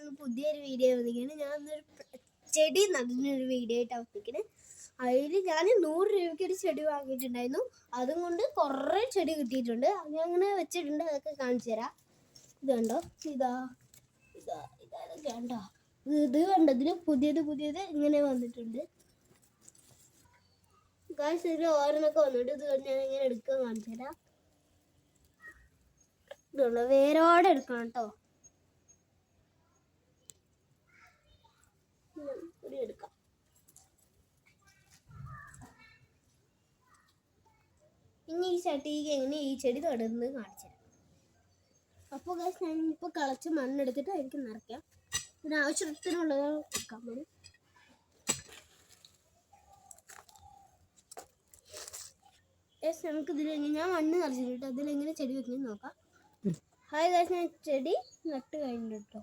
ഞാൻ പുതിയൊരു വീഡിയോ വന്നിരിക്കുകയാണ്. ഞാനൊരു ചെടി നടുന്നൊരു വീഡിയോ ആയിട്ടാണ് വന്നിരിക്കുന്നത്. അതിൽ ഞാൻ 100 രൂപയ്ക്ക് ഒരു ചെടി വാങ്ങിയിട്ടുണ്ടായിരുന്നു. അതും കൊണ്ട് കുറേ ചെടി കിട്ടിയിട്ടുണ്ട്. ഞാൻ അങ്ങനെ വെച്ചിട്ടുണ്ട്. അതൊക്കെ കാണിച്ചു തരാം. ഇത് കണ്ടോ, ഇതൊക്കെ കണ്ടോ, ഇത് കണ്ടോ, ഇതിന് പുതിയത് ഇങ്ങനെ വന്നിട്ടുണ്ട്. ഗായ്സ്, ഇതിൽ ഓരോന്നൊക്കെ വന്നിട്ട് ഇത് ഞാൻ ഇങ്ങനെ എടുക്കാൻ കാണിച്ചു തരാം. ഇതുണ്ടോ, വേരോടെ എടുക്കണം കേട്ടോ. എടുക്കാം. ഇനി ഈ ചട്ടിക്ക് എങ്ങനെ ഈ ചെടി നടുന്നത് കാണിച്ചു തരാം. അപ്പോൾ ഗായ്സ്, ഞാനിപ്പോൾ കളച്ച് മണ്ണെടുത്തിട്ട് അതിലേക്ക് നിറയ്ക്കാം. ഇതിന് ആവശ്യത്തിനുള്ളത് എടുക്കാൻ മതി. നമുക്ക് ഞാൻ മണ്ണ് നിറച്ചിട്ട് അതിലെങ്ങനെ ചെടി വെക്കുന്നത് നോക്കാം. ഹായ് ഗായ്സ്, ഞാൻ ചെടി നട്ട് കഴിഞ്ഞിട്ടോ.